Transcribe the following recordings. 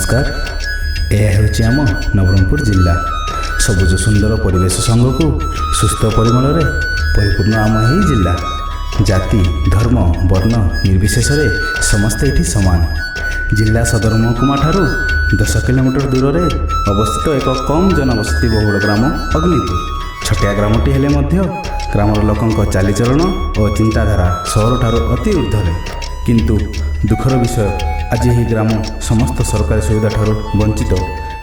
नमस्कार। यह हूँ आम नवरंगपुर जिला सबुज सुंदर परिवेश संघकू सुस्थ परिमल परिपूर्ण आम ही जिला। जाति धर्म वर्ण निर्विशेष समस्ते ये सामान। जिला सदर महकुमा ठारू 10 किलोमीटर दूर में अवस्थित एक कम जनबसति बहुल ग्राम अग्निपुर। छटिया ग्रामटी हेले मध्य ग्रामर लोकों चालीचलन और चिंताधारा सहर ठारू अति ऊर्ध्वे। किंतु दुखर विषय आज यह ग्राम समस्त सरकारी सुविधा ठारू वंचित।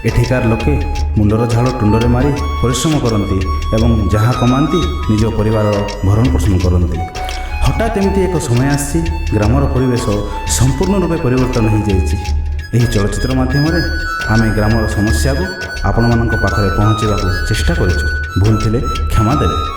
एठिकार लोके मुंडर झाड़ टुंडरे मारी परिश्रम करती एवं जहाँ कमाती निज परिवार भरण पोषण करती। हठात एमती एक समय आसी ग्रामर परिवेश संपूर्ण रूपे परिवर्तन हो जाइए। चलचित्र माध्यम आम ग्रामर समस्या को आपण मानक पाखरे पहुँचवा चेष्टा करूँ। भूल थिले क्षमा देवे।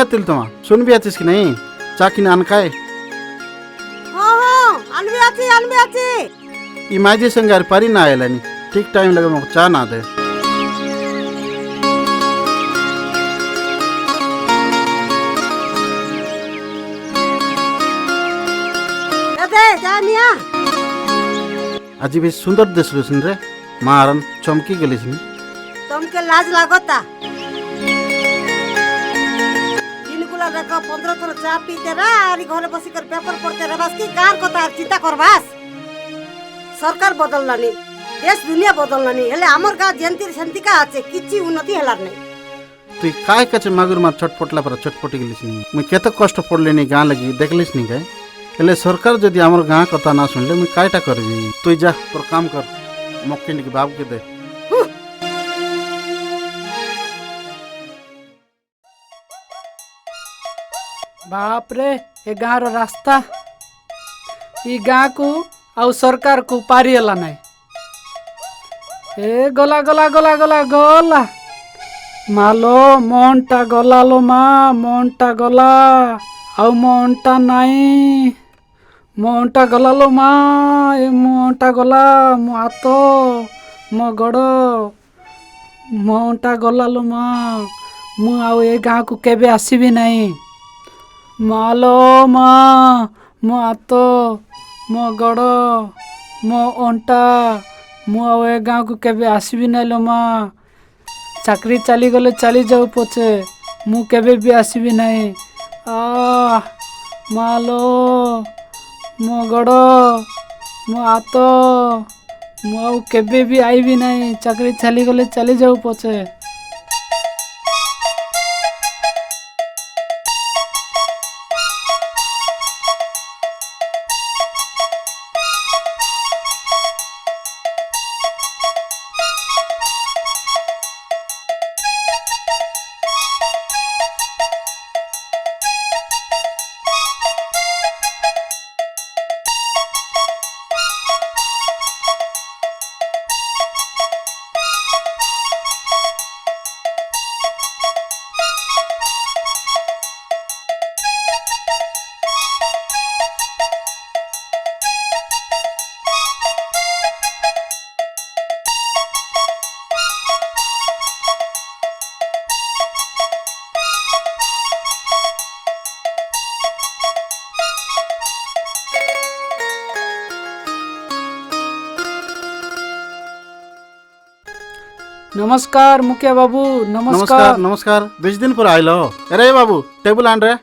तिलतमा सुन भी आतीस कि नहीं? चाकिन अनकाय ई माजी संगार पारी ना आयला नी। ठीक टाइम लगे मको चा ना दे। आज भी सुंदर दिसलो सुन रे। मारन चमकी गेली सुन। तुमके लाज लागोता? 15 थर चा पीते घरे बसी कर पेपर पढ़ते रह की कार कथा चिंता करबास। सरकार बदललानी, देश दुनिया बदललानी, हेले हमर गाँ जेंतिर सेंतिका आछे किछि उन्नति हलार नै। तू काय कचे मागुर मा छटपटला पर छटपटी गेलिस नी। मैं केते कष्ट पड़लेनी गाँ लगी देखलिस नी काय। हेले सरकार जदि हमर गाँ कथा ना सुनले मैं कायटा करबी। तू जा पर काम कर मक्किन के बाप के दे। बाप रे ए गाँव रो रास्ता ई गाँ को आउ सरकार को पारिला नहीं। ए गला गला गला गला गला मालो मोनटा गला लो माँ मोनटा गला आउ मोनटा नहीं मोनटा गला लो माँ ए मोनटा गला मो हातो मो गड़ो मोनटा गला लो माँ मु आउ ए गाँ को केबे आसीबी नहीं। मालो माँ मो हातो मो गड़ मो अंटा मु ए गाँव को केबे आसबी ना लो माँ। चाकरी चली गले चली जाऊ पछे मु केबे भी आसबी नहीं। मालो मो गड़ मो हातो मु केबे भी आईबी नहीं। चाकरी चली गले चली जाऊ पछे। नमस्कार मुखिया बाबू। नमस्कार नमस्कार। 20 दिन पर आइलो। अरे बाबू टेबल आन रे।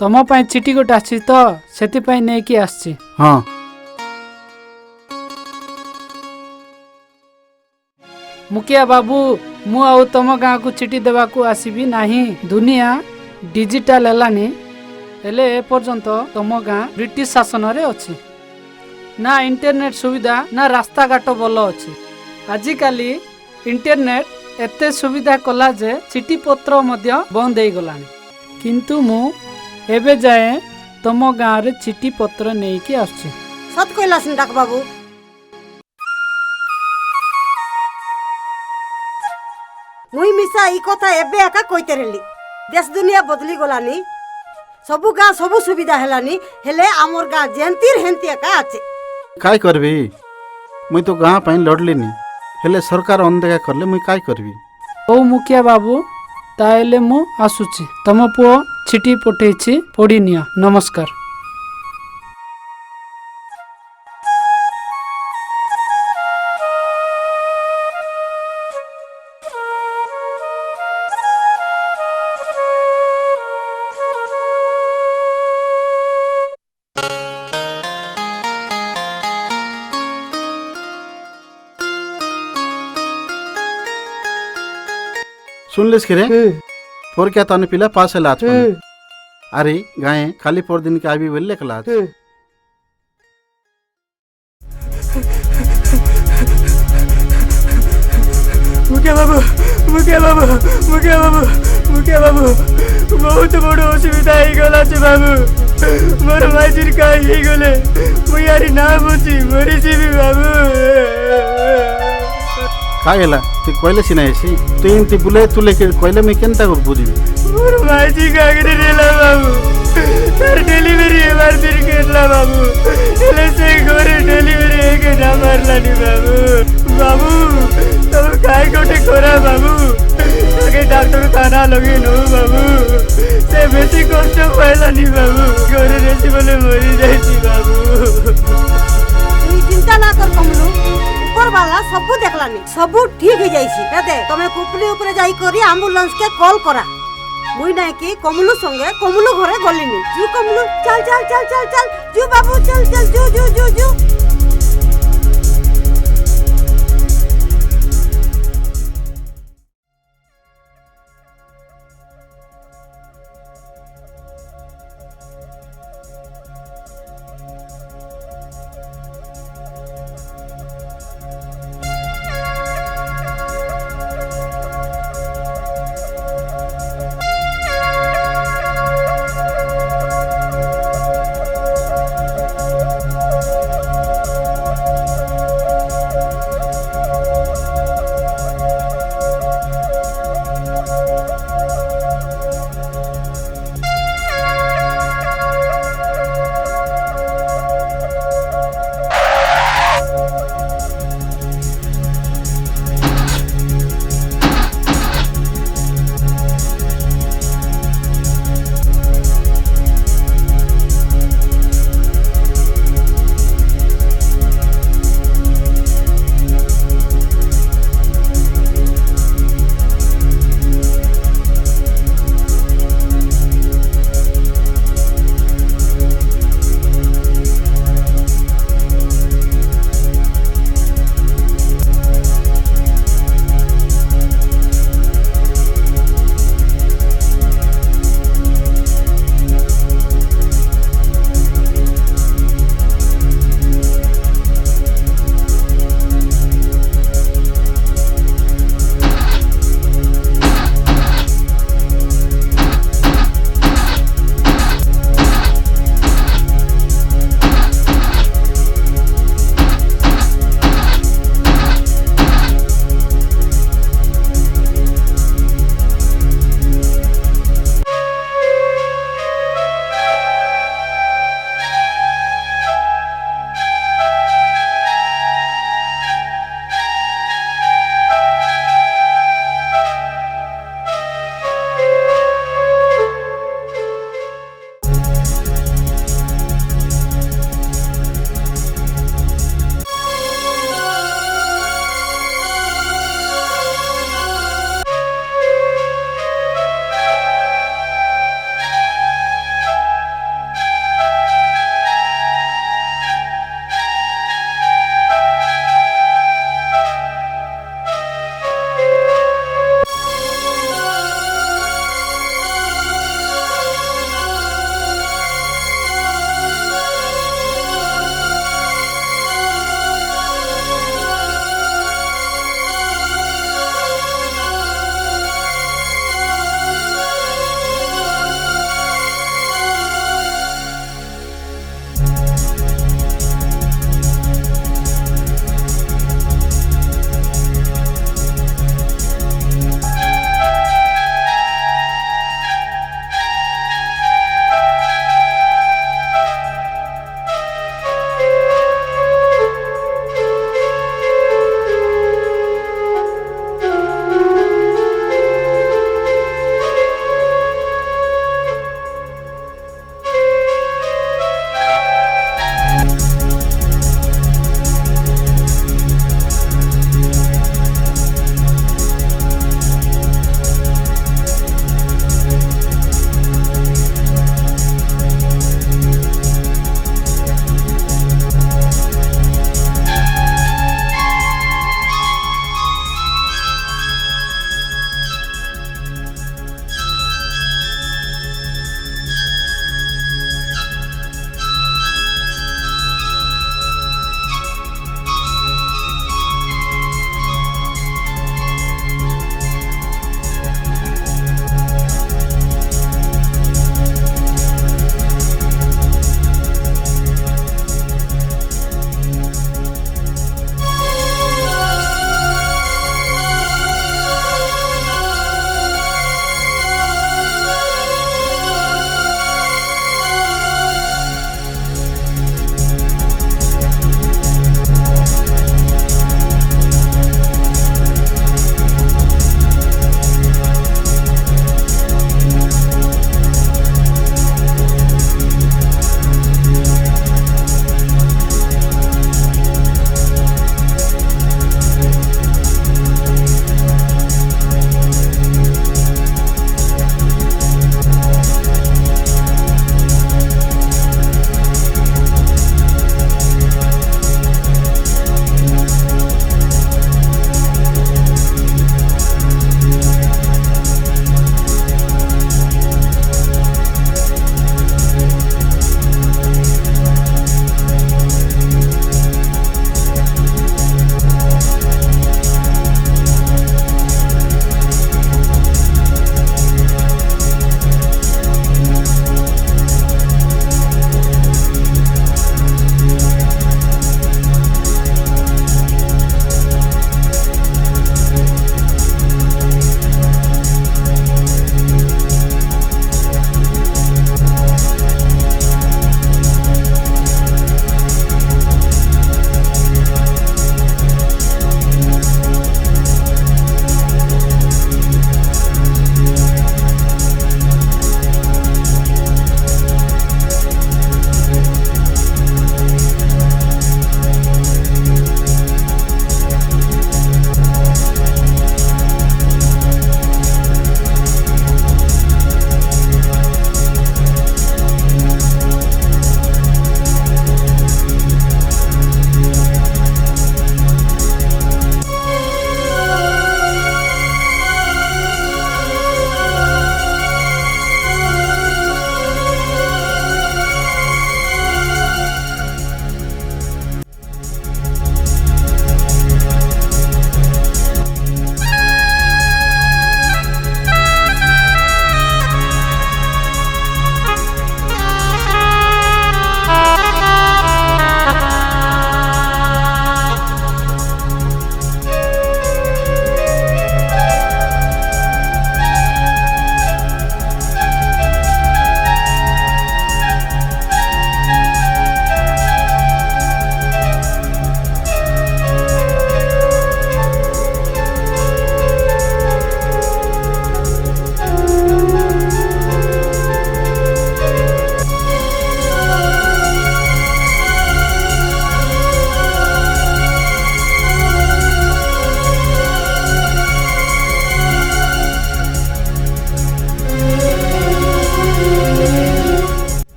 तम पाई चिठी गोटे आछि तो सेति पाई नै कि आछि। हां मुखिया बाबू ମୁଁ ଆଉ ତମ ଗାଁକୁ ଚିଠି ଦେବାକୁ ଆସିବି ନାହିଁ। ଦୁନିଆ ଡିଜିଟାଲ ହେଲାନି, ହେଲେ ଏପର୍ଯ୍ୟନ୍ତ ତମ ଗାଁ ବ୍ରିଟିଶ ଶାସନରେ ଅଛି। ନା ଇଣ୍ଟରନେଟ ସୁବିଧା ନା ରାସ୍ତାଘାଟ ଭଲ ଅଛି। ଆଜିକାଲି ଇଣ୍ଟରନେଟ ଏତେ ସୁବିଧା କଲା ଯେ ଚିଠି ପତ୍ର ମଧ୍ୟ ବନ୍ଦ ହେଇଗଲାଣି। କିନ୍ତୁ ମୁଁ ଏବେ ଯାଏ ତମ ଗାଁରେ ଚିଠି ପତ୍ର ନେଇକି ଆସୁଛି। ସତ କହିଲା ସିନ୍ ଡାକ ବାବୁ। ମୁଇଁ ମିଶା ଇ କଥା ଏବେ ଏକା কইতে রেলি। দেশ দুনিয়া বদলি গলানি, ସବୁ ଗାଁ ସବୁ ସୁବିଧା ହେଲାନି, ହେଲେ ଆମର ଗାଁ ଯେନ୍ତିର ହେନ୍ତି ଏକା আছে। काय करबी? मुई तो गाँ ପାଇଁ ଲଢ଼ଲିନି, ହେଲେ ସରକାର ଅନଦେଖା କଲେ ମୁଇଁ काय करबी? ହଉ ମୁଖିଆ ବାବୁ, ତାହେଲେ ମୁଁ ଆସୁଛି। ତମ ପୁଅ ଚିଠି ପଠେଇଛି, ପଢ଼ିନିଅ। ନମସ୍କାର। सुनलिस कि रे पोर क्या ताने पिला पास है लाच अरे गाय खाली पोर दिन के आबी बोले कला मुखिया बाबू मुखिया बाबू मुखिया बाबू मुखिया बाबू बहुत बड़ असुविधा हो गला छे बाबू। मोर माइजिर का ही गले मुई यारी ना बुझी मरी जीवी बाबू। काय हैला तू कहले सिना ऐसी तू इनती बुले तू लेके कहले मैं केनता कर बुझी मोर माइजी का आगे रेला बाबू। तार डिलीवरी बार दिन केला बाबू, एले से घरे डिलीवरी एक ना मारलानी बाबू। बाबू तो काय गोटे करा बाबू, आगे डॉक्टर खाना लगे नो बाबू। से बेसी कष्ट पाइलानी बाबू, घरे रेसी बोले मरी जाइছি बाबू। তুই চিন্তা না কর কমলু, উপর वाला सब দেখলানি, सब ठीक हो যাইছি। এতে তুমি কুপলি উপরে যাই করি অ্যাম্বুলেন্স কে কল করা। মুই নাই কি কমলু সঙ্গে কমলু ঘরে গলিনি। জু কমলু চল চল চল চল চল, জু বাবু চল চল, জু জু জু জু।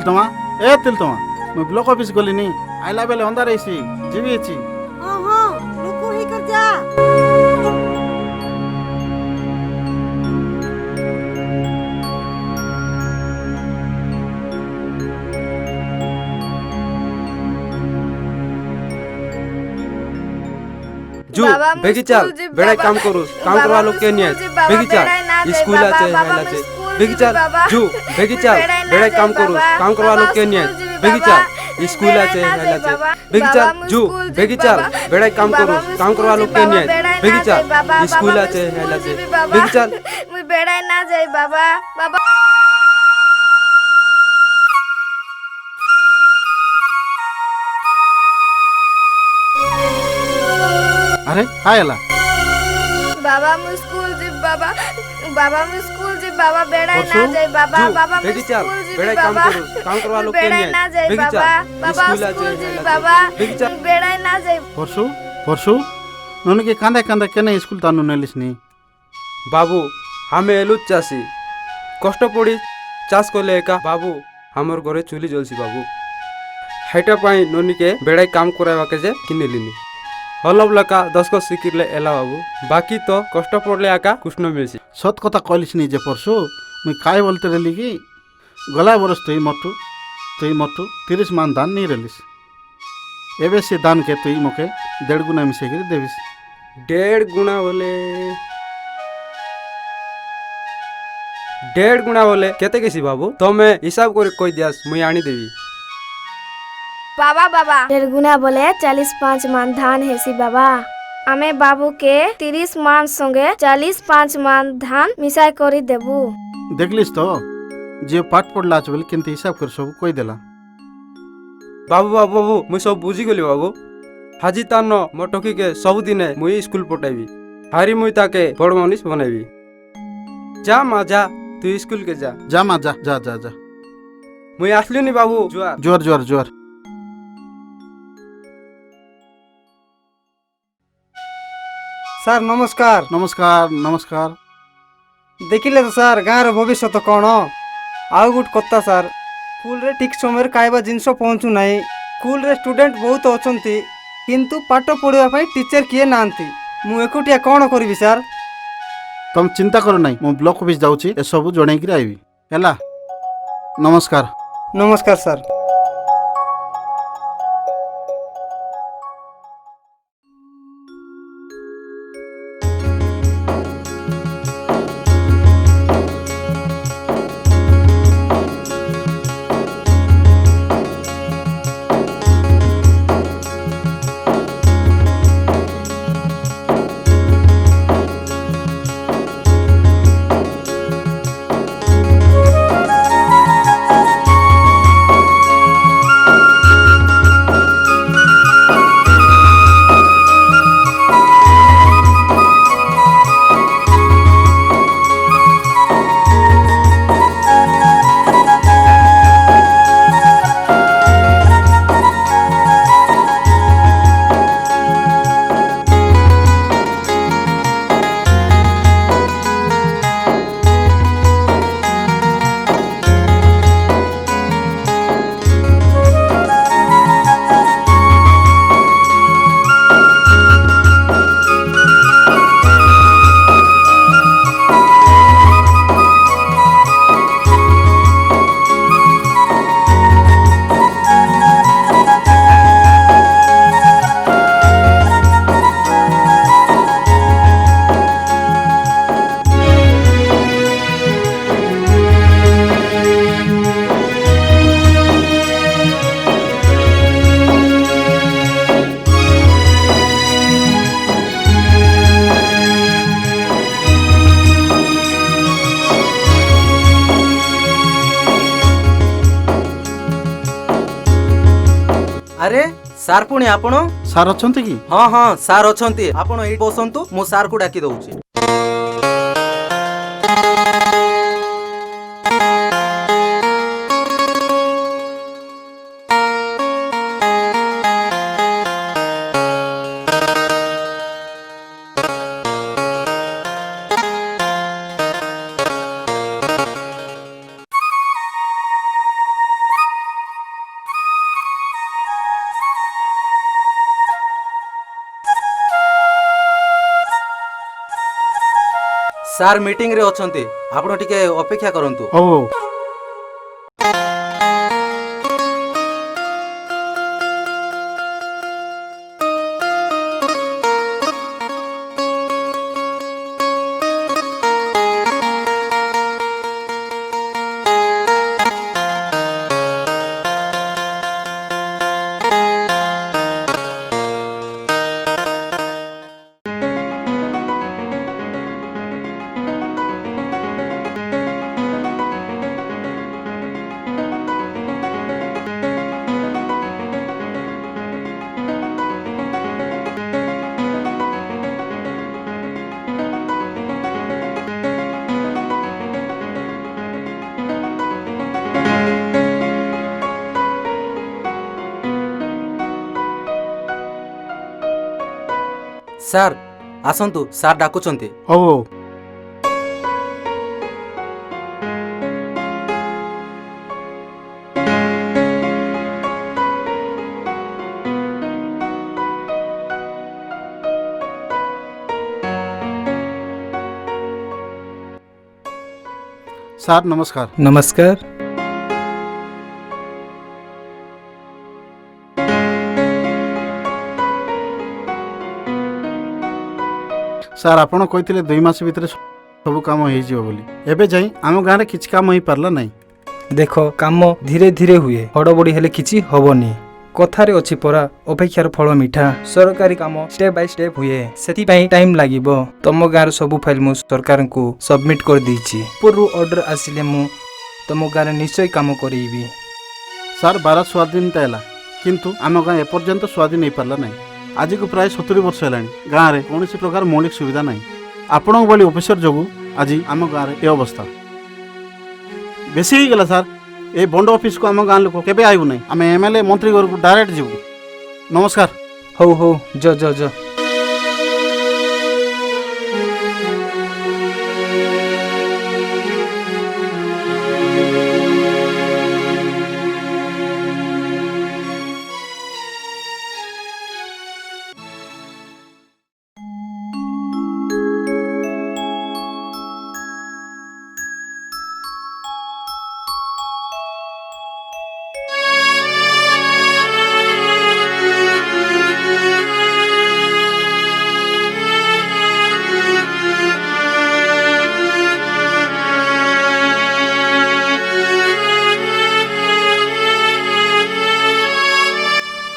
ତିଲତମା ଏ ତିଲତମା ମୁଁ ବ୍ଲକ୍ ଅଫିସ୍ ଗଲିନି ଆଇଲା ବେଲେ ଅନ୍ଧାର ହେଇସି ଯିବି ଅଛି ହଁ ହଁ ଲୁକୁ ହେଇକର ଯା। जू बाबा, मैं बेगी चल स्कूल जी, बेड़ा बाबा। काम करू काम बाबा, करवा मैं लोग के नहीं स्कूल जी, बाबा, बेगी चल बेड़ा ना जाए, स्कूल बाबा, आचे बाबा, हैला मैं चे स्कूल बेगी जी, चल बाबा। जू बेगी स्कूल चल बेड़ा ना बेड़ा जाए, काम करू बाबा, काम करवा बाबा, लोग के नहीं स्कूल जी, बेगी बाबा। चल स्कूल बेड़ा आचे ना हैला जाए, चे बाबा। बेगी बाबा, चल मैं जू स्कूल जी, बेगी चल बाबा। बेड़ा काम बाबा, करू मैं काम स्कूल करवा जी, लोग के बाबा, नहीं बेड़ा ना बेगी जाए, चल बाबा, स्कूल बाबा, आचे मैं हैला स्कूल चे जी, बाबा। बेगी चल मैं बेड़ा ना जाए बाबा बाबा। ଆରେ ହାଏ ହେଲା बाबा मैं स्कूल जी बाबा बाबा मैं स्कूल जी बाबा बेड़ा परसों? ना जाए बाबा जू बाबा मैं बेगी चल स्कूल जी बेड़ा काम बाबा करू काम करवा लोग के बेड़ा नहीं ना जाए बेगी बाबा चल बाबा स्कूल आचे स्कूल जी हैला बाबा चे बेगी चल बेड़ा ना जाए ପରଶୁ ପରଶୁ ନନକେ କାନ୍ଦା କାନ୍ଦା କେନେ ସ୍କୁଲ ତାନୁ ନେଲିସନି बाबू हमें एलु चाषी कष्ट पड़ी चाष कले एका बाबू हमर घरे चुली जलसी बाबू हेटा पाई नोनी के बेड़ाई काम करावा के जे किनेलिनी हलब लका 10 को सिकिरले एला बाबू बाकी तो कष्ट पड़ले आका कुछ न मिलसी ସତ କଥା କହିଲିସନି ଯେ ପରଶୁ ମୁଇଁ କାଏ ବୋଲତେ ରେଲି କି ଗଲା ବରସ ତୁଇ ମଟୁ 30 ମାନ ଦାନ ନେଇ ରେଲିସ୍ ଏବେ ସେ ଦାନ କେ ତୁଇ ମକେ 1.5 ଗୁଣା ମିଶେଇକିରି ଦେବିସ୍ 1.5 गुणा बोले 1.5 गुणा बोले केते केसी बाबू तमे हिसाब करे कोई दियास मुई आनी देवी बाबा बाबा 1.5 गुना बोले 45 मान धान हेसी बाबा आमे बाबू के 30 मान संगे 45 मान धान मिसाई करी देबू देखलिस तो जे पाठ पढ़ला छ बोले केनते हिसाब कर सब कोई देला बाबू बाबू बाबू मुई सब बुझी गली बाबू हाजी तान मो टोकी के सब दिने मुई स्कूल पटाइबी हारी मुई ताके बड़ मनीष बनाइबी जा मां जा तू स्कूल के जा जा मा जा जा जा जा मुई आसली नी बाबू जुआ जोर जोर जोर ସାର୍ ନମସ୍କାର ନମସ୍କାର ନମସ୍କାର ଦେଖିଲେ ତ ସାର୍ ଗାଁର ଭବିଷ୍ୟତ କ'ଣ ଆଉ ଗୋଟେ କଥା ସାର୍ ସ୍କୁଲରେ ଠିକ୍ ସମୟରେ ଖାଇବା ଜିନିଷ ପହଞ୍ଚୁ ନାହିଁ ସ୍କୁଲରେ ଷ୍ଟୁଡେଣ୍ଟ ବହୁତ ଅଛନ୍ତି କିନ୍ତୁ ପାଠ ପଢ଼ିବା ପାଇଁ ଟିଚର କିଏ ନାହାନ୍ତି ମୁଁ ଏକୁଟିଆ କ'ଣ କରିବି ସାର୍ ତମେ ଚିନ୍ତା କର ନାହିଁ ମୁଁ ବ୍ଲକ୍ ଅଫିସ୍ ଯାଉଛି ଏସବୁ ଜଣେଇକିରି ଆଇବି ହେଲା ନମସ୍କାର ନମସ୍କାର ସାର୍ ଆରେ ସାର୍ ପୁଣି ଆପଣ ସାର୍ ଅଛନ୍ତି କି ହଁ ହଁ ସାର୍ ଅଛନ୍ତି ଆପଣ ଏଇଠି ବସନ୍ତୁ ମୁଁ ସାର୍କୁ ଡାକି ଦଉଛି ସାର୍ ମିଟିଂରେ ଅଛନ୍ତି, ଆପଣ ଟିକେ ଅପେକ୍ଷା କରନ୍ତୁ। ହଉ ହଉ। ସାର୍ ଆସନ୍ତୁ, ସାର୍ ଡାକୁଛନ୍ତି। ହଉ ହଉ। ସାର୍ ନମସ୍କାର। नमस्कार। ସାର୍ ଆପଣ କହିଥିଲେ 2 ମାସ ଭିତରେ ସବୁ କାମ ହେଇଯିବ ବୋଲି। ଏବେ ଯାଇ ଆମ ଗାଁରେ କିଛି କାମ ହେଇପାରିଲା ନାହିଁ। ଦେଖ କାମ ଧୀରେ ଧୀରେ ହୁଏ, ହଡ଼ବଡ଼ି ହେଲେ କିଛି ହବନି। କଥାରେ ଅଛି ପରା, ଅପେକ୍ଷାର ଫଳ ମିଠା। ସରକାରୀ କାମ ଷ୍ଟେପ୍ ବାଇ ଷ୍ଟେପ୍ ହୁଏ, ସେଥିପାଇଁ ଟାଇମ୍ ଲାଗିବ। ତମ ଗାଁର ସବୁ ଫାଇଲ୍ ମୁଁ ସରକାରଙ୍କୁ ସବମିଟ୍ କରିଦେଇଛି। ଉପରୁ ଅର୍ଡ଼ର ଆସିଲେ ମୁଁ ତମ ଗାଁରେ ନିଶ୍ଚୟ କାମ କରେଇବି। ସାର୍ 12 ସ୍ୱାଧୀନତା ହେଲା, କିନ୍ତୁ ଆମ ଗାଁ ଏପର୍ଯ୍ୟନ୍ତ ସ୍ୱାଧୀନ ହେଇପାରିଲା ନାହିଁ। ଆଜିକୁ ପ୍ରାୟ 70 ବର୍ଷ ହେଲାଣି ଗାଁରେ କୌଣସି ପ୍ରକାର ମୌଳିକ ସୁବିଧା ନାହିଁ। ଆପଣଙ୍କ ଭଳି ଅଫିସର ଯୋଗୁଁ ଆଜି ଆମ ଗାଁରେ ଏ ଅବସ୍ଥା। ବେଶୀ ହେଇଗଲା ସାର୍। ଏ ବଣ୍ଡ ଅଫିସକୁ ଆମ ଗାଁ ଲୋକ କେବେ ଆଇବୁ ନାହିଁ। ଆମେ MLA ମନ୍ତ୍ରୀ ଘରକୁ ଡାଇରେକ୍ଟ ଯିବୁ। ନମସ୍କାର। ହଉ ହଉ, ଯ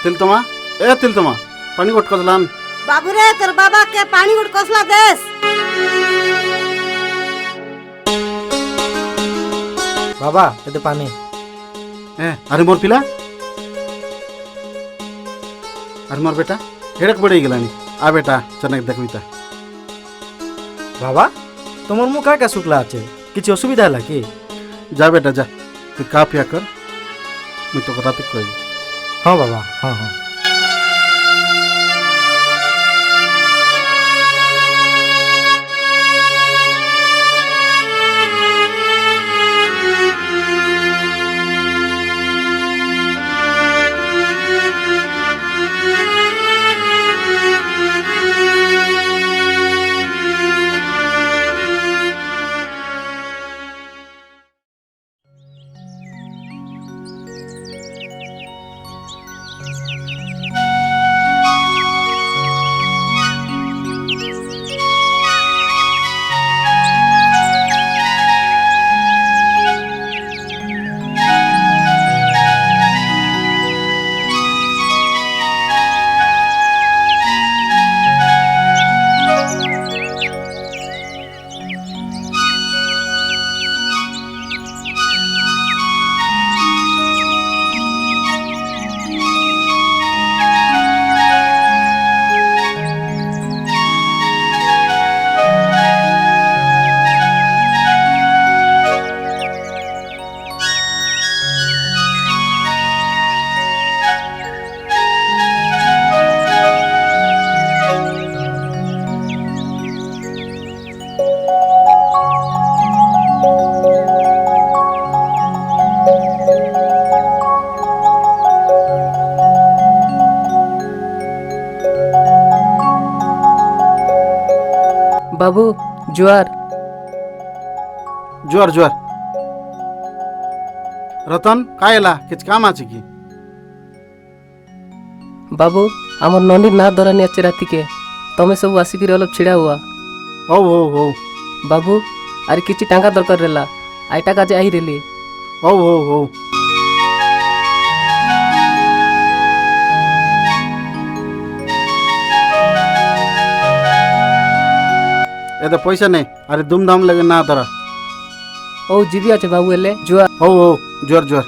तिलतमा, ए तिलतमा, पानी गोट कजलान। बाबूरे तोर बाबा के पानी गुट कसला देस। बाबा एते पानी। अरे मोर पिला, अरे मोर बेटा हेड़क बड़े गलानी। आ बेटा चने देखबिता। बाबा तुमर मुख का शुक्ला আছে, কিছু অসুবিধা হলা কি? जा बेटा जा, तू का पिया कर, मैं तो रात को कहबी। हाँ बाबा, हाँ हाँ। बाबू जुआर। जुआर जुआर रतन का ହେଲା କିଛି କାମ ଅଛି କି बाबू आमर ननी ना दरानी अच्छे राति के तमें सब आसिक अलग छिड़ा हुआ ହଉ ହଉ ହଉ बाबू अरे किसी टांगा दरकार रेला आईटा काजे आई रेली ହଉ ହଉ ହଉ ଏତେ ପଇସା ନାହିଁ ଆରେ ଧୁମଧାମ ଲାଗେ ନା ଧର ओ जीवी अच्छे बाबू एले जुआ ହଉ ହଉ ଜୁଆର ଜୁଆର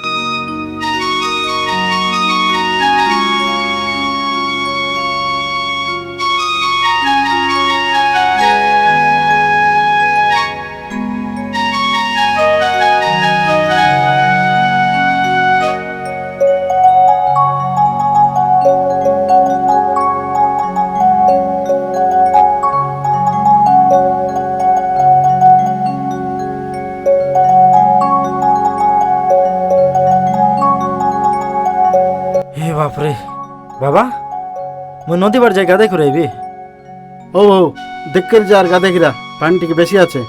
हे बापरे बाबा ମୁଁ ନଦୀ ବାଟ ଯାଇ ଗାଧେଇ ଖୁରାଇବି ହଉ ହଉ ଦେଖିକରି ଯାର ଗାଧେଇକିରା ପାଣି ଟିକେ ବେଶୀ আছে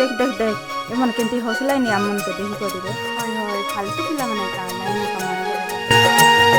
देख देख देख एमन केंती हौसला नहीं आमन के देखी करिवे होय होय फालतू पिला माने का लाइन कमाए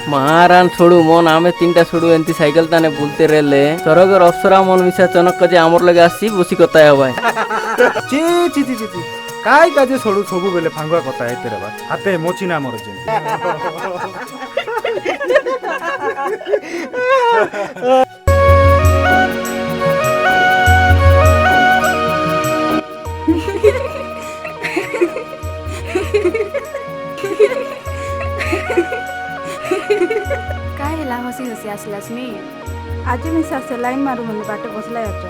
महारान छोड़ू मन आमे तीनटा छोड़ू एंती साइकिल ताने बुलते रहले सरगर अफसरा मन मिसा चनक जे आमर लगे आसी बसी कता हबाय ची ची ची ची काय काजे छोड़ू सबु बेले फांगुआ कता है तेरे बात हाथे मोची ना मर जे काय ହେଲା ହସି ହସି ଆସିଲାସନି ଆଜି ମିଶା ସେ ଲାଇନ୍ ମାରୁ ମାନେ ବାଟ ବସଲା ଯାଉଛ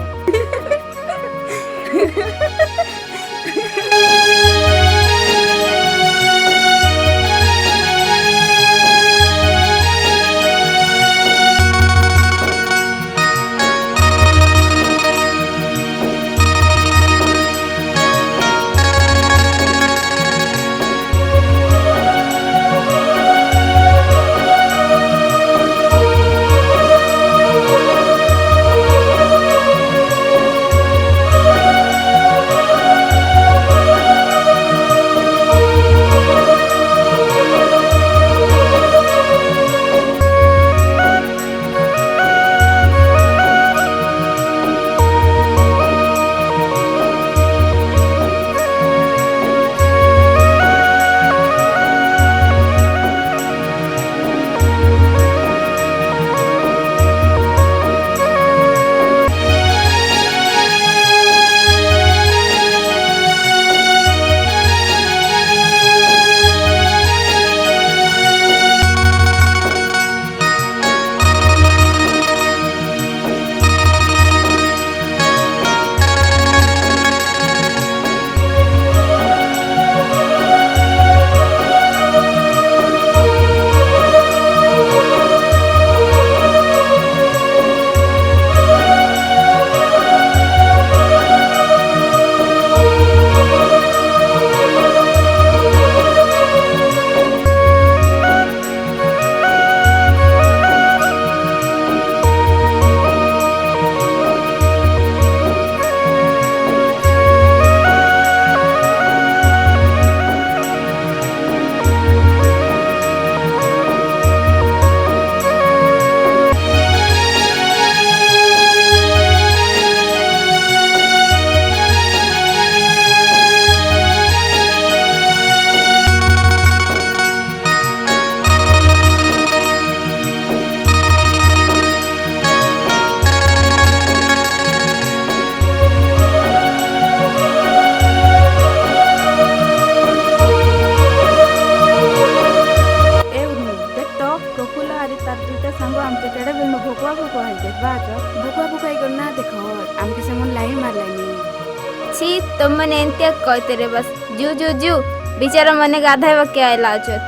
छी तुम मन एंतिया कहते रे बस जू जू जू बेचारा मने गाधा के आयला अचत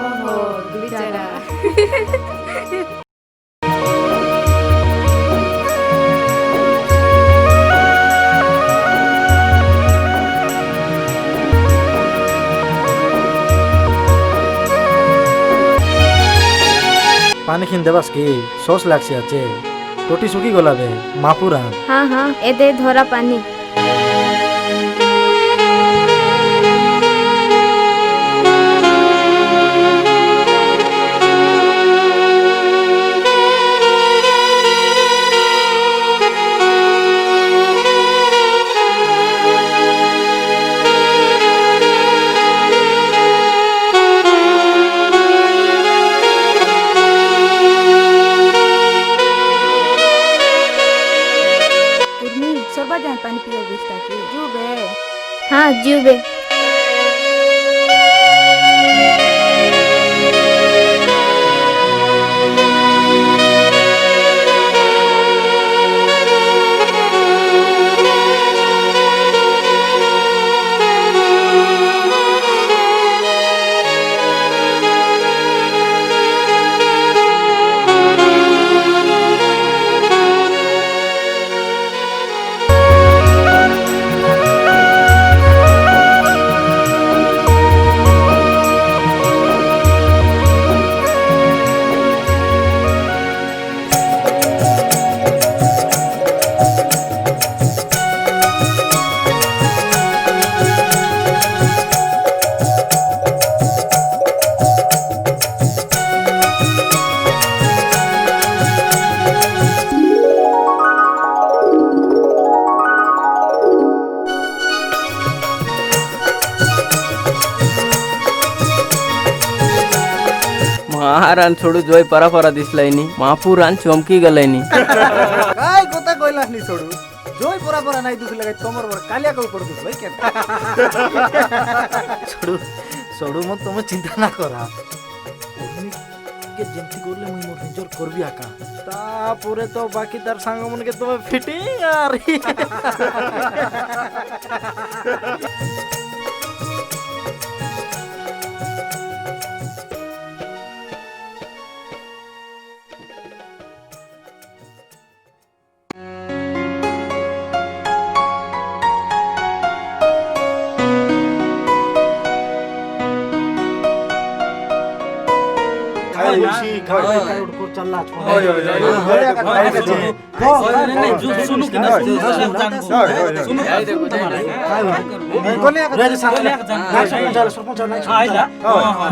ओहो बेचारा पानी खिन देबास की सोच लागसी आचे टोटी सुखी गला बे मापुरा हाँ हाँ ए दे धोरा पानी पानी पियो बिस्ता की जूबे हाँ जूबे महारान छोड़ू जोई परा परा दिसलायनी महापुरान चमकी गलायनी काय কথা কইলা নি ছড়ু জয় পরা পরা নাই দুসলে গাই তোমার বড় কালিয়া কই পড় দুস ভাই কেন ছড়ু ছড়ু মত তুমি চিন্তা না করা কে যেমতি করলে মুই মোর নিজর করবি আকা তারপরে তো বাকি তার সাঙ্গ মনকে তুমি ফিটিং আর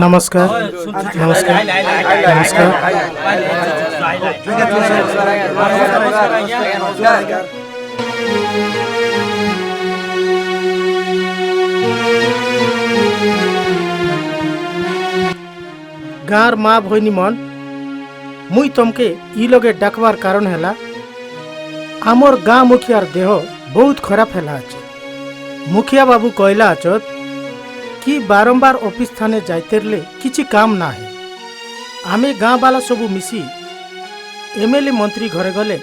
नमस्कार नमस्कार नमस्कार गाँर माँ भईनी मन मुई तमके इ लगे डाकबार कारण हैला आमर गाँ मुखियार देह बहुत खराब हैला अच्छे मुखिया बाबू कहला अचत कि बारंबार ऑफिस थाने जाइतेरले किछि काम ना है आमे गाँ वाला सबू मिसी एमएलए मंत्री घरे गले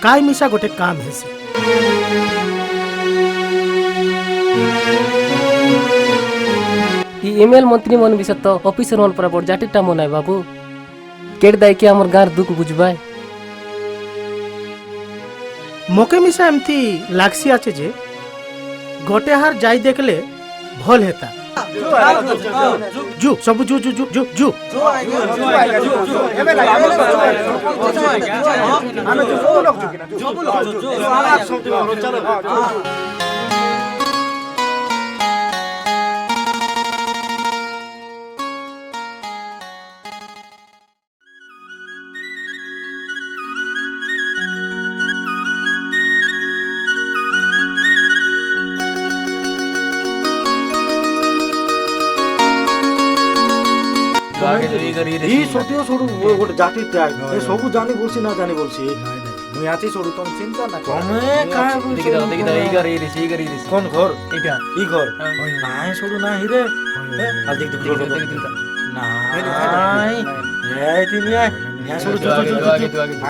काय मिसा गोटे काम हेसी एमएल मंत्री मन विषय तो ऑफिसर मन पर जाटे टाइम नाय बाबू केड़ दाय के हमर गार दुख बुझबाय मोके मिसा एमती लागसी आछे जे गोटे हार जाई देखले भल हेता जू सब जू जू जू जू जू ই সটিও ছড়ু গোটে জাতি ত্যাগ এ সবু জানি বলছি না জানি বলছি মুই আছি ছড়ু তুমি চিন্তা না কর তুমি কায় বলছি দেখি দাও এই ঘরে রে সেই ঘরে রে কোন ঘর এটা ই ঘর নাই ছড়ু না হিরে আল দেখ দেখ না নাই এই তুমি না ছড়ু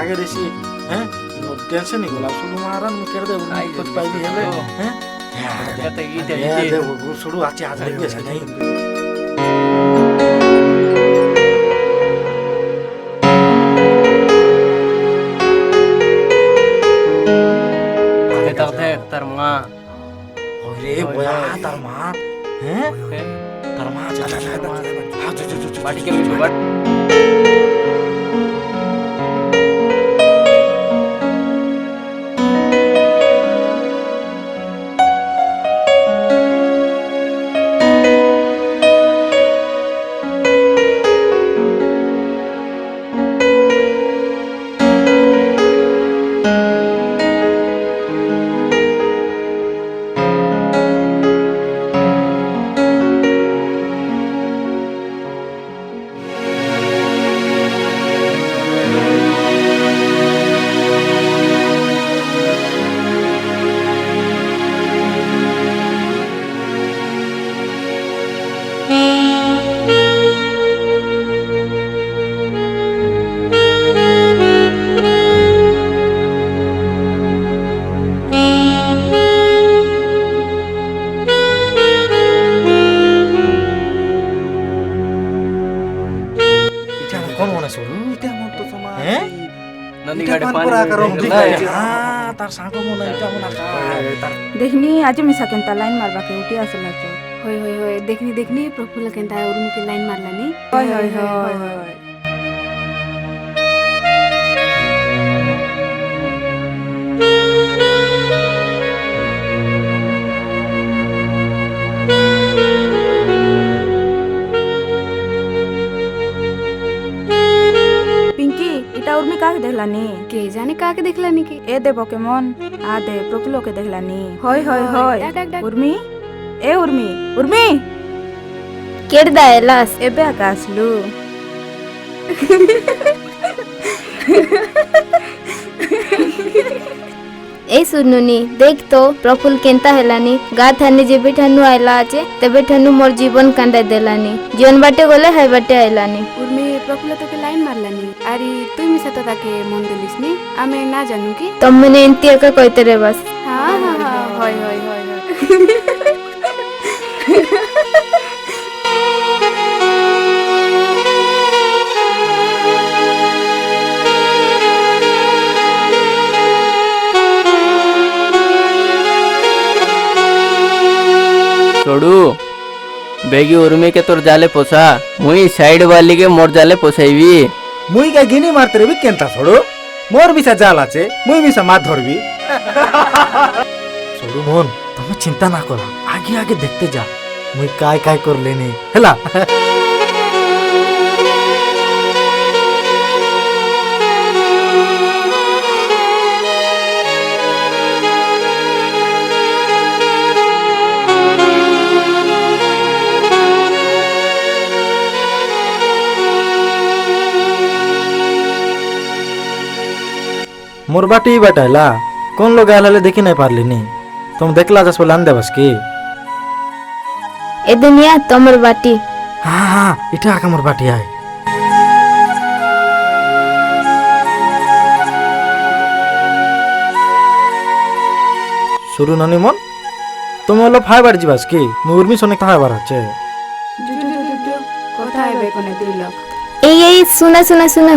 আগে দেছি হ্যাঁ টেনশন নি গোলা ছড়ু মারান মু কেড়ে দেব কুছ পাইবি হেলে হ্যাঁ এটা ইতে দেব ছড়ু আছে আজ দেখবি আছে নাই तार माँ अरे बोया तार माँ हैं तार माँ जा जा जा हां जो जो जो बाटी के बाट देखनी आज मिसा केंता लाइन मारबा के उठी आसला तो होय होय होय देखनी देखनी प्रफुल्ल केंता उर्मी के लाइन मारलानी होय होय होय पिंकी इटा उर्मी काके देखलानी के जाने काके देखलानी की ए देबो के मन आ दे प्रफुल्ल के देखलानी होय होय होय उर्मी ए उर्मी उर्मी केड़ दायलास एबे आकाशलु ए सुनुनी देख तो प्रफुल्ल केंता हेलानी गा थाने जेबे ठानु आइला आचे तबे ठानु मोर जीवन कांदा देलानी जीवन बाटे गले हाय बाटे आइलानी उर्मी प्रफुल्ल तके लाइन मारलानी आरी तुई मिसा तो ताके मन देलिसनी आमे ना जानू की तुम मने एंती एका कहते रे बस हाँ हाँ हाँ होय होय होय होय छोड़ू बेगी उर्मी के तोर जाले पोसा मुई साइड वाली के मोर जाले पोसाइबी मुई का गिनी मारते रे भी केनता छोड़ो मोर भी जाल आचे मुई भी मार धरबी छोड़ू मोहन तुम चिंता ना करो आगे आगे देखते जा मुई काय काय कर लेनी हेला मोर बाटी ही बैठा कौन लोग आया देखी नहीं पारली नी तुम देखला जस बोला दे बस की ए दुनिया तमर बाटी हाँ हाँ इटा आका मोर बाटी आए शुरू ननी मन तुम वाला फाय बार जीवास की मुई उर्मी सोने कहाँ बार आचे जो কথা হবে কোনে দুই লোক ए सुना सुना सुना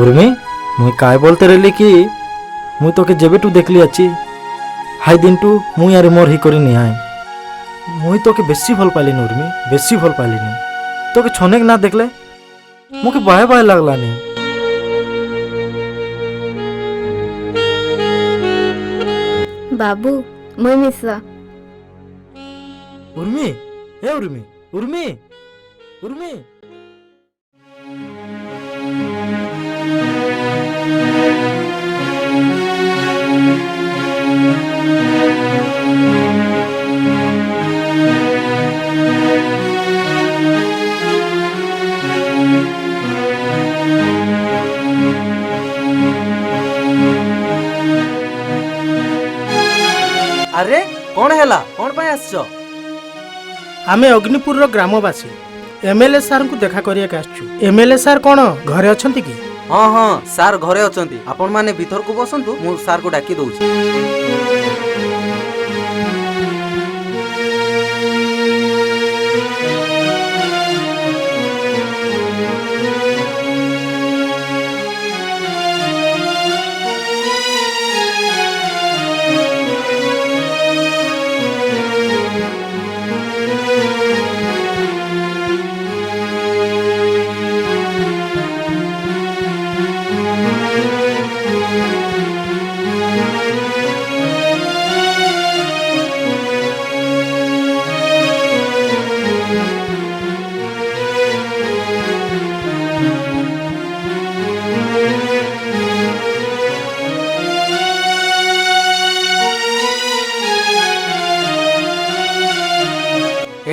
उर्मी मुई काय बोलते रहली कि मुई तो के जेबे टू देखली अच्छी हाई दिन टू मुई यार मोर ही करी नहीं आए मुई तो के बेसी भल पाली उर्मी बेसी भल पाली नहीं तो के छोने के ना देखले मुके बाय बाय लगला नहीं बाबू मुई मिसा उर्मी ए उर्मी उर्मी उर्मी अरे कौन हैला कौन पाए आसछ आमे अग्निपुर ग्रामवासी एमएलए सार को देखा करिया के आछू एमएलए सार कोन घरे अछंती की हाँ हाँ सार घरे अछंती आपण माने भीतर को बसंतु मु सार को डाकी दउछि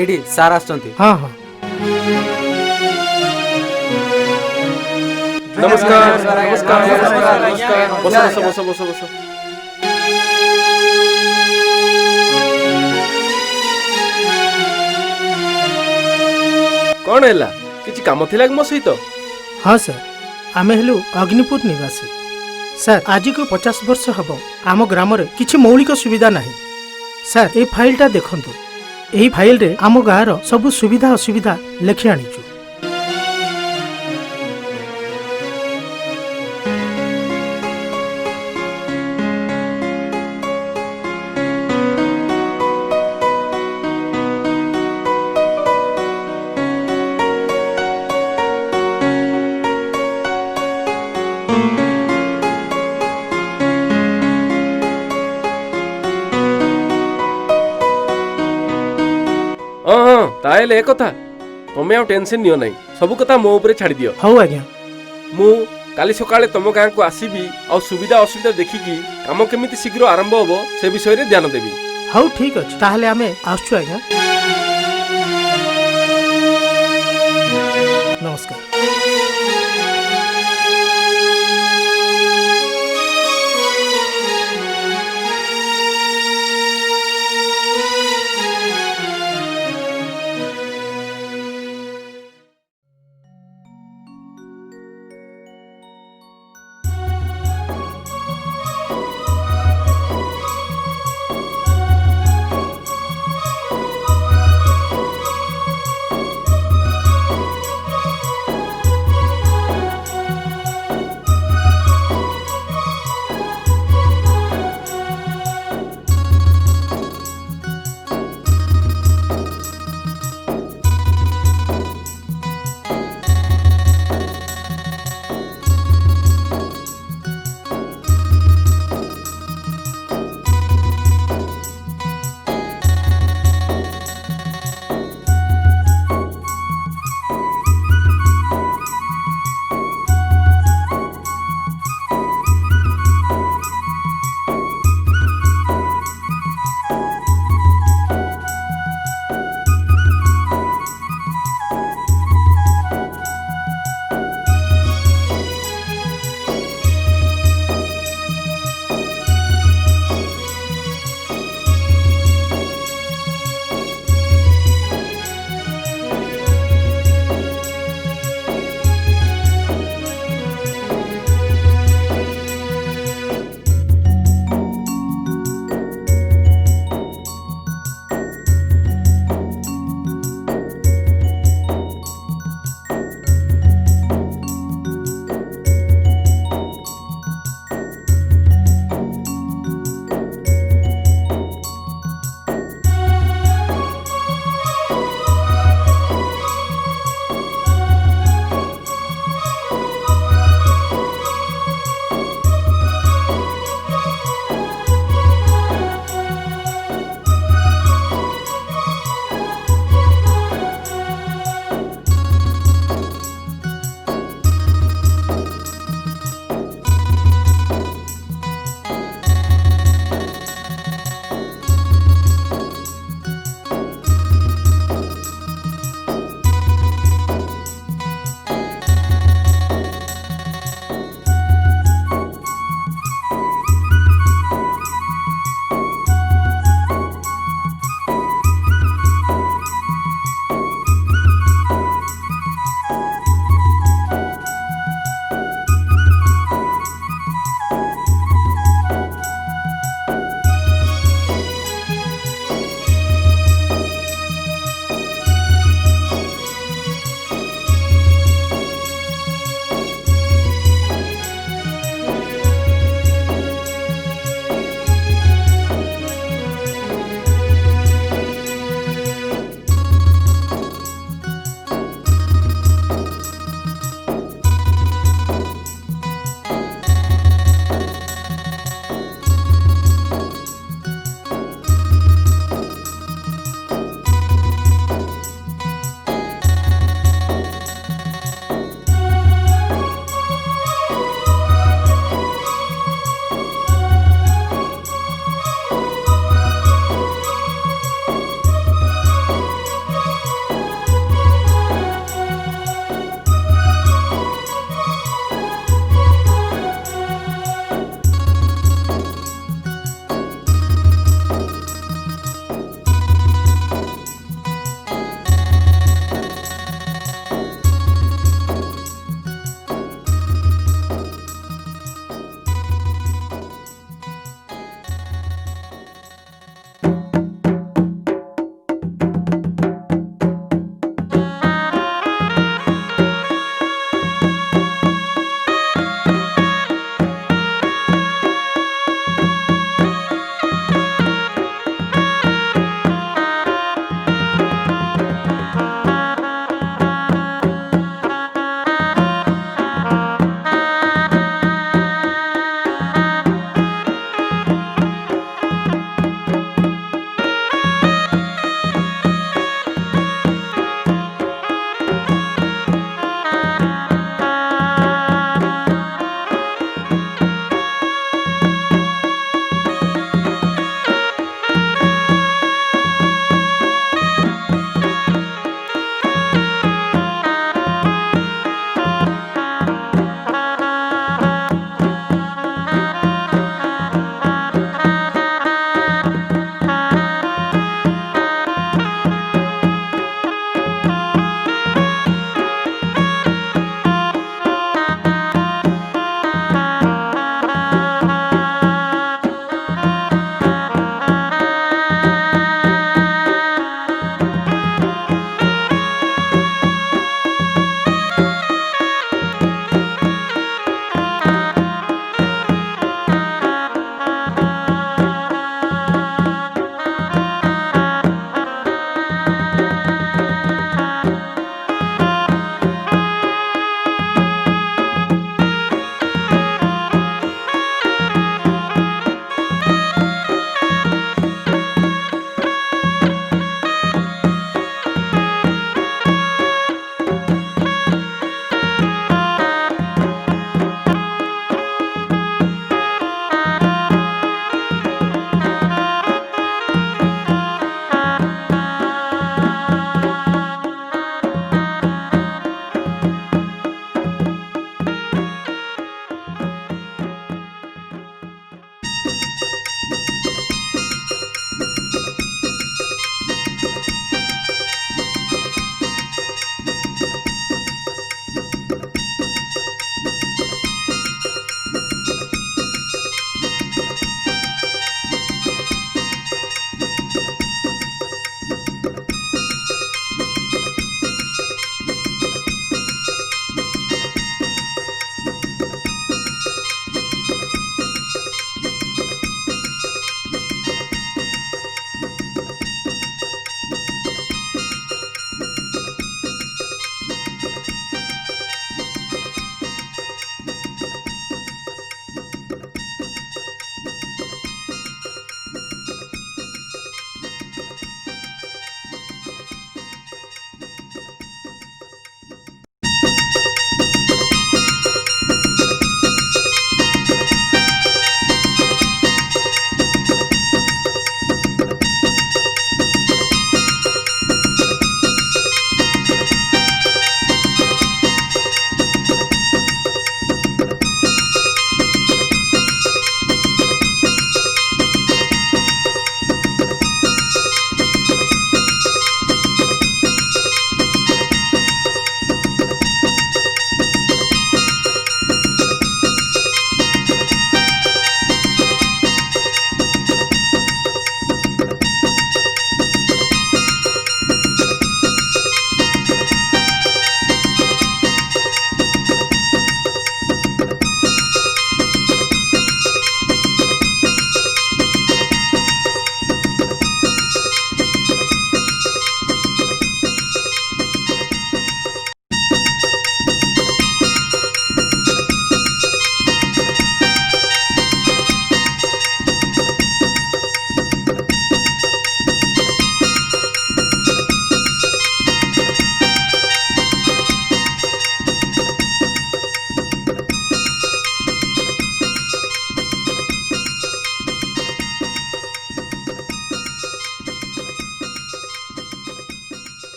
एडी सार आछंती हाँ हाँ नमस्कार नमस्कार नमस्कार बसो बसो बसो बसो कौन हैला किछि काम थिला मो सहित हाँ सर आमे हेलु अग्निपुर निवासी सर आज को 50 वर्ष हब आम ग्राम रे किछि मौलिक सुविधा नाही सर ए फाइलटा देखंतु एही फाइल रे आम गाँर सब सुविधा असुविधा लेखि आनिछु ताहेले ए कथा तमे आ टेंशन नियो नाही सब कथा मो ऊपर छाड़ी दियो हौ आज्ञा मु काली सकाळे तम गाँ को आसीबी आ सुविधा असुविधा देखिकी काम केमिति शीघ्र आरंभ होबो से विषय रे ध्यान देबी हौ ठीक अछि ताहले आमे आसछु आज्ञा नमस्कार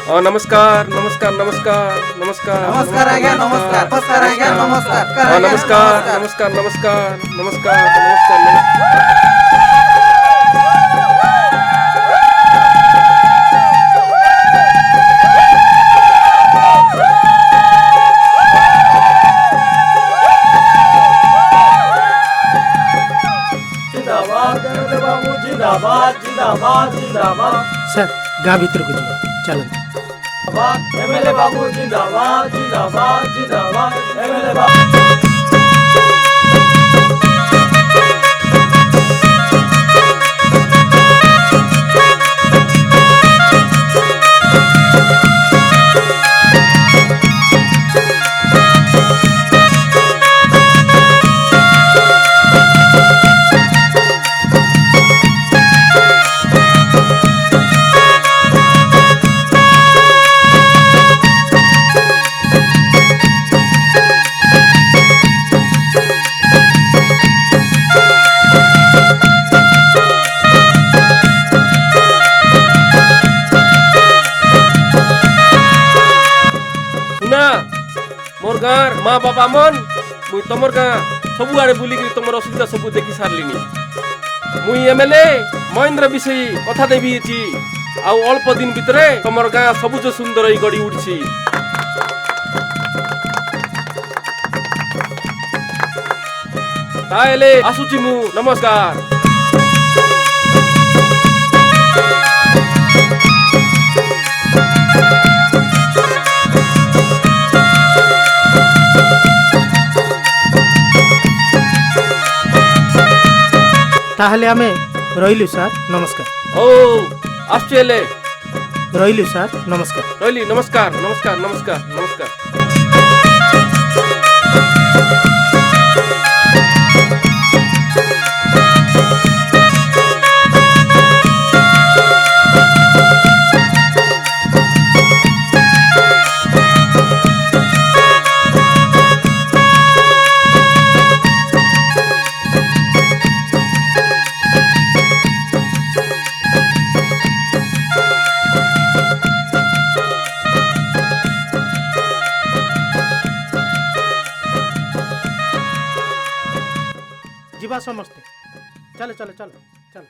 हाँ नमस्कार नमस्कार नमस्कार नमस्कार नमस्कार आज्ञा नमस्कार नमस्कार आज्ञा नमस्कार हाँ नमस्कार नमस्कार नमस्कार नमस्कार नमस्कार सर गाँ भीतर को जीवा चलो एमएलए बाबू जिंदाबाद जिंदाबाद जिंदाबाद एमएलए बाबू मोर गाँर माँ बापा मन मुई तमर गाँ सबु आड़े बुलिकी तमर असुविधा सबु देखि सारलिनी मुई एमएलए महेंद्र विषयी कथा देवी छी आउ अल्प दिन भितरे तमर गाँ सबुज सुंदर ही गड़ी उठछि ताहेले आसुची मु नमस्कार ताहले आमे रहिलु सर नमस्कार ओ आस्ट्रेले रहिलु सर नमस्कार रहिली नमस्कार नमस्कार नमस्कार नमस्कार जीवा समस्ते चलो चलो चलो चलो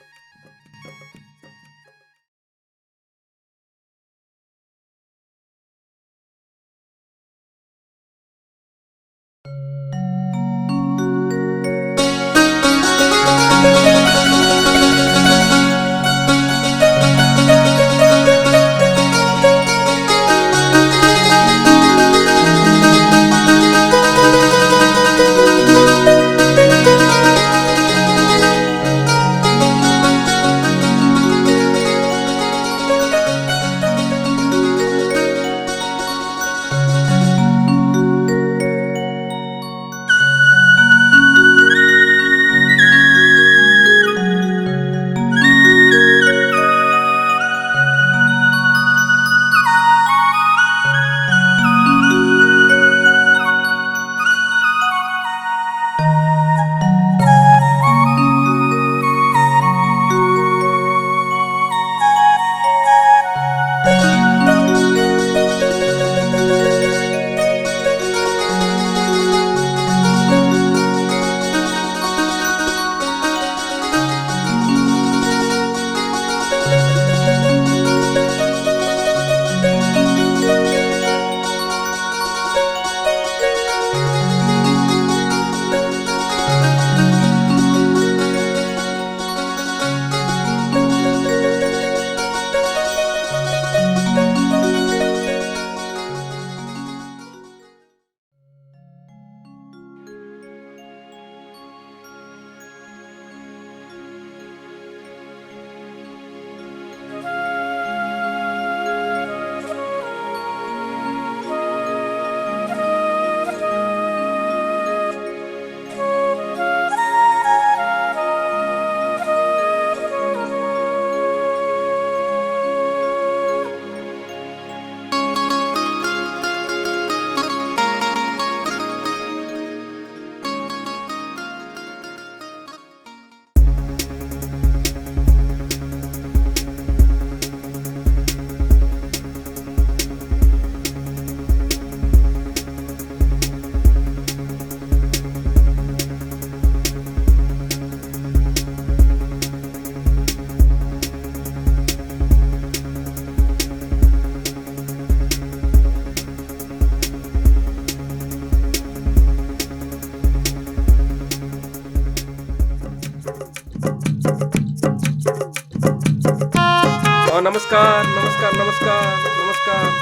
नमस्कार नमस्कार नमस्कार नमस्कार नमस्कार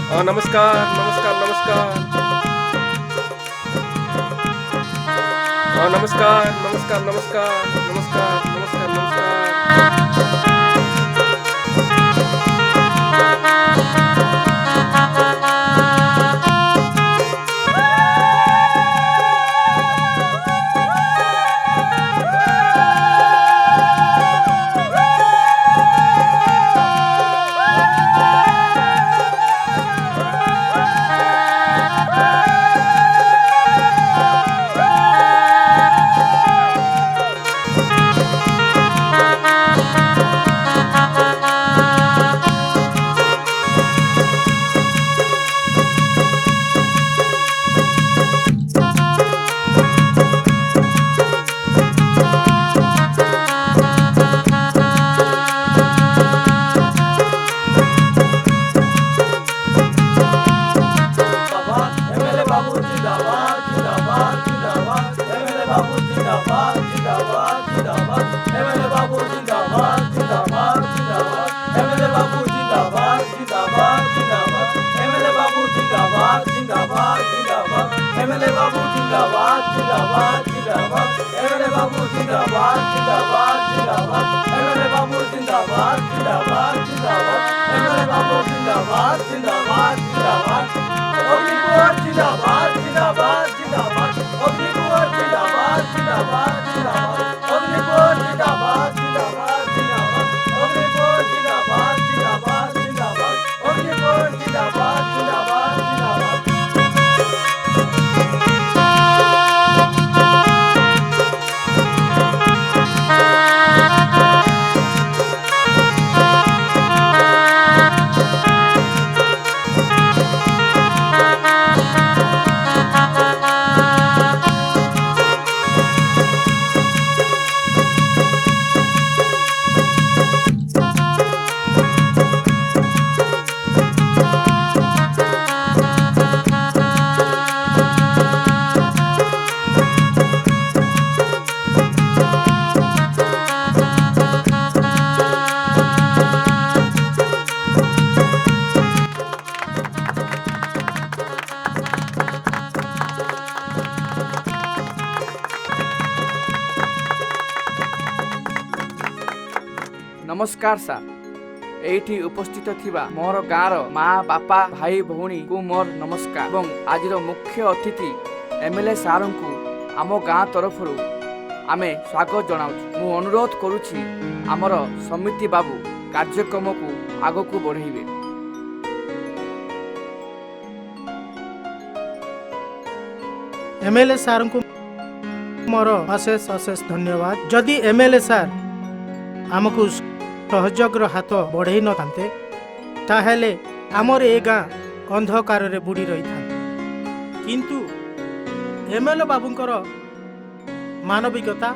नमस्कार नमस्कार नमस्कार नमस्कार नमस्कार नमस्कार नमस्कार नमस्कार नमस्कार सार एठी उपस्थित थिबा मोर गाँर माँ बापा भाई भौणी को मोर नमस्कार एवं आज मुख्य अतिथि एमएलए सार को आम गाँ तरफ आमे स्वागत जनाऊँ। मु अनुरोध करुछि आमर समिति बाबू कार्यक्रम को आग को बढ़ाइबे। एमएलए सार को मोर अशेष अशेष धन्यवाद। जदि एमएलए सार आमको सहयोगर हाथ बढ़ाई न थांते ताहेले आमर ए गाँ अंधकार रे बुड़ी रही था, किंतु एमएलए बाबूंकर मानविकता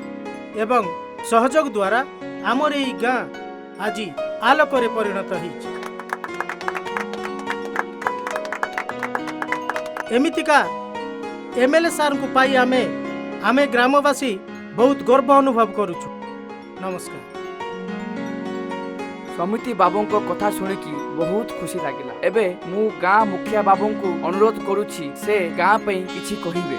एवं सहयोग द्वारा आमर ए गाँ आज आलोक परिणत होइछि। एमितिका एमएलए सार को पाई आमे ग्रामवासी बहुत गर्व अनुभव करुछु। नमस्कार। समिति बाबू को कथा शुणिकी बहुत खुशी लगिला। एबे मु गाँ मुखिया बाबू को अनुरोध करुछि से गाँ पे किछि कहिबे।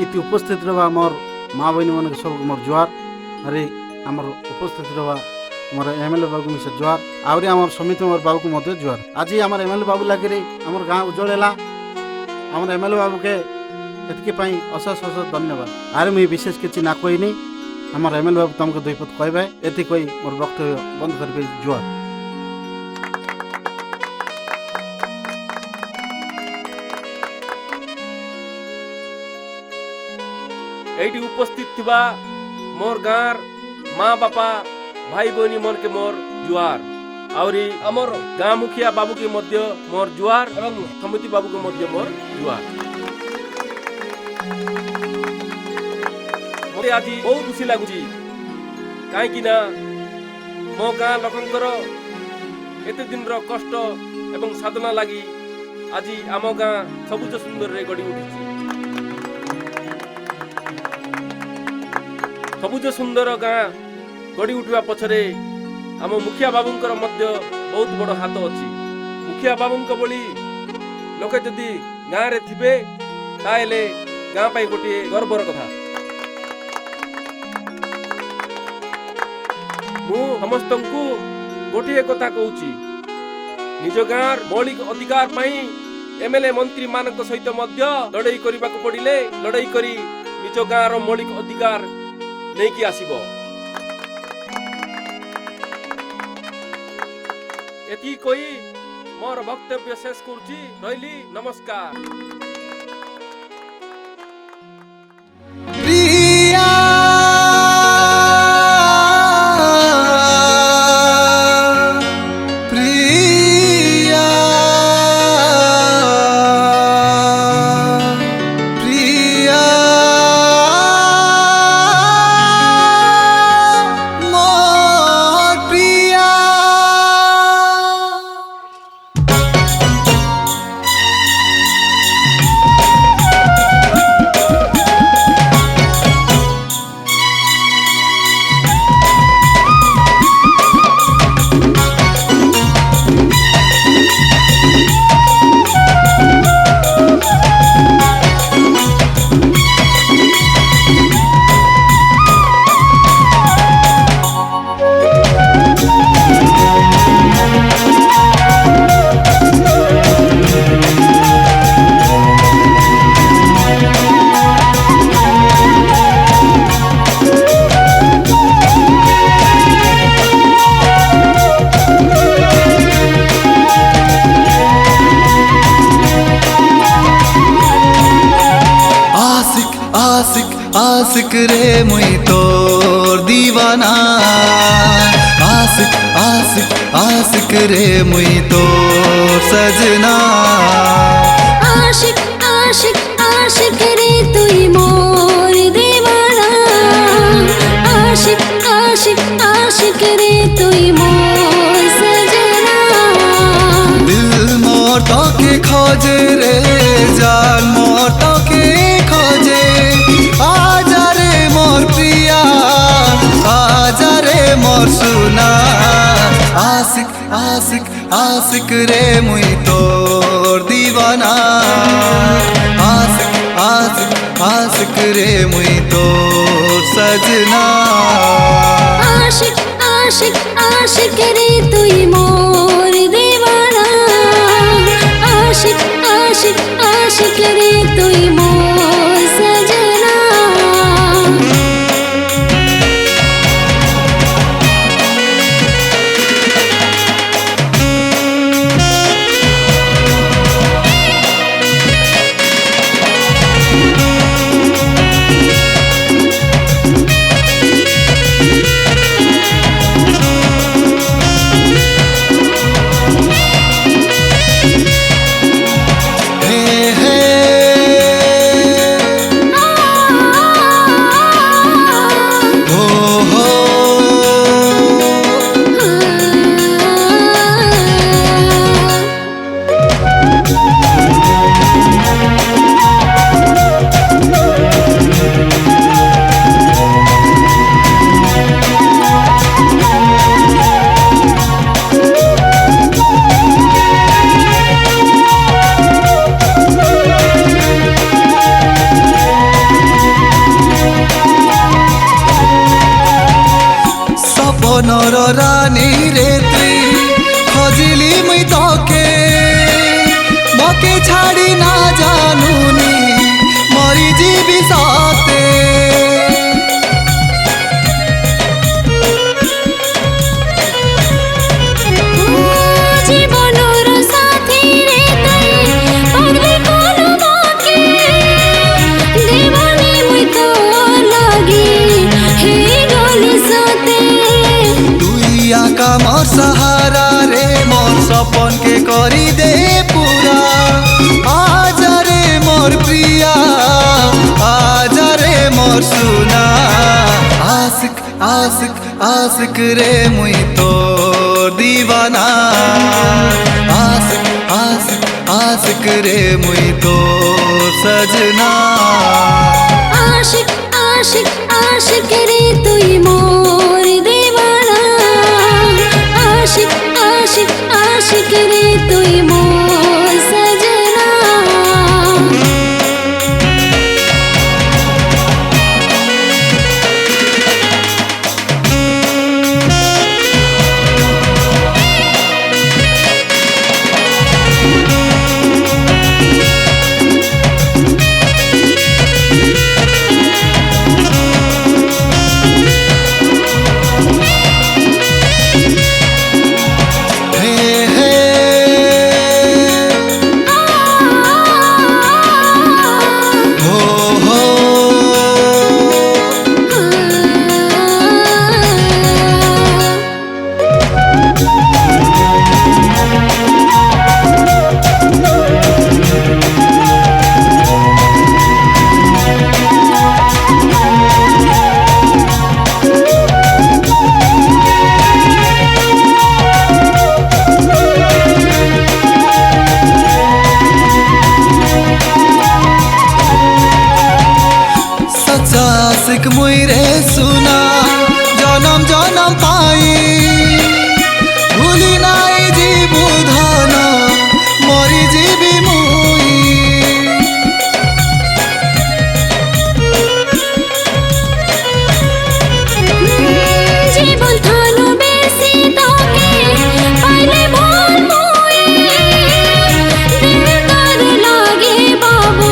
इति उपस्थित रहा मोर माँ बहनी मन सब मोर जुआर। अरे आमर उपस्थित रहा मोर एमएलए बाबू मिसे जुआर आउरी आमर समिति मोर बाबू को मध्य जुआर। आज आमर एमएलए बाबू लगे आमर गाँ उज्जवल है। आमर एमएलए बाबू के एतके पाई अशेष अशेष धन्यवाद। आरे मुई विशेष किछि ना कोई नहीं। हमार एमएलए बाबू तुमको दुई पद कहबे एति कोई मोर वक्तव्य बंद करबे जुआर। एटी उपस्थित थिबा मोर गाँर माँ बापा भाई बहनी मन के मोर जुआर आउरी अमर गाँ मुखिया बाबू के मध्य मोर जुआर एवं समिति बाबू के मध्य मोर जुआर। मते आज बहुत खुशी लगुची कहीं मो गाँ लोकंकर एते दिन रो कष्ट एवं साधना लगी आज आम गाँ सबुज सुंदर रे गढ़ी उठी। ସବୁଜ ସୁନ୍ଦର ଗାଁ ଗଢ଼ି ଉଠିବା ପଛରେ ଆମ ମୁଖିଆ ବାବୁଙ୍କର ମଧ୍ୟ ବହୁତ ବଡ଼ ହାତ ଅଛି। ମୁଖିଆ ବାବୁଙ୍କ ଭଳି ଲୋକେ ଯଦି ଗାଁରେ ଥିବେ ତାହେଲେ ଗାଁ ପାଇଁ ଗୋଟିଏ ଗର୍ବର କଥା। ମୁଁ ସମସ୍ତଙ୍କୁ ଗୋଟିଏ କଥା କହୁଛି, ନିଜ ଗାଁର ମୌଳିକ ଅଧିକାର ପାଇଁ ଏମଏଲଏ ମନ୍ତ୍ରୀ ମାନଙ୍କ ସହିତ ମଧ୍ୟ ଲଢ଼େଇ କରିବାକୁ ପଡ଼ିଲେ ଲଢ଼େଇ କରି ନିଜ ଗାଁର ମୌଳିକ ଅଧିକାର ନେଇକି ଆସିବ। ଏତିକି କହି ମୋର ବକ୍ତବ୍ୟ ଶେଷ କରୁଛି। ରହିଲି, ନମସ୍କାର। आशिक रे मुई तोर दीवाना, आशिक आशिक आशिक रे मुई तोर सजना, आशिक आशिक आशिक रे तुई मोर दीवाना, आशिक आशिक आशिक रे तुई मोर सजना। दिल मोर तो के खोजे रे, जान मोर तो के खोजे, आजा रे मोर प्रिया, आजा रे मोर सुना, आशिक आशिक आशिक रे मुई तोर दीवाना, आशिक आशिक आशिक रे मुई तोर सजना, आशिक आशिक आशिक रे तुई मोर दीवाना, आशिक आशिक आशिक रे तुई मोर सजना। सपनर रानी रे तुई खोजिली मुई तोके, मके छाड़ी ना जानूनी मरी जीवी साथे, जीवनर साथी रे तुई पागले कोन बाके, दीवानी मुई तो लागी हे गली साथे। का मोर सहारा रे, मोर सपन के करी दे पूरा, आजा रे मोर प्रिया, आजा रे मोर सुना, आशिक आशिक आशिक रे मुई तोर दीवाना, आशिक आशिक आशिक रे मुई तोर सजना, आशिक आशिक आशिक रे आशिक मुई रे सुना जनम जनम पाई भूली नाई जीवु धन मरी जीवी मुई জীবন থানো বেশি তোকে পাইলে ভুল মুই বেকার লাগে বাবু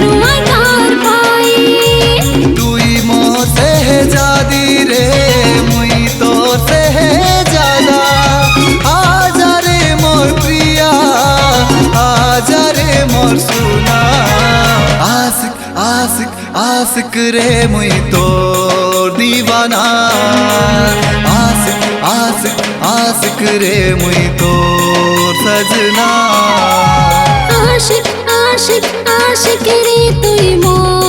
নুয়াই কার পাই তুই মো से जादी रे मुई तो से ज्यादा आजा रे मोर प्रिया आजा रे मोर सुना आशिक आशिक आशिक रे मुई तोर दीवाना आशिक आशिक आशिक रे मुई तोर सजना आशिक आशिक आशिक रे तुई मोर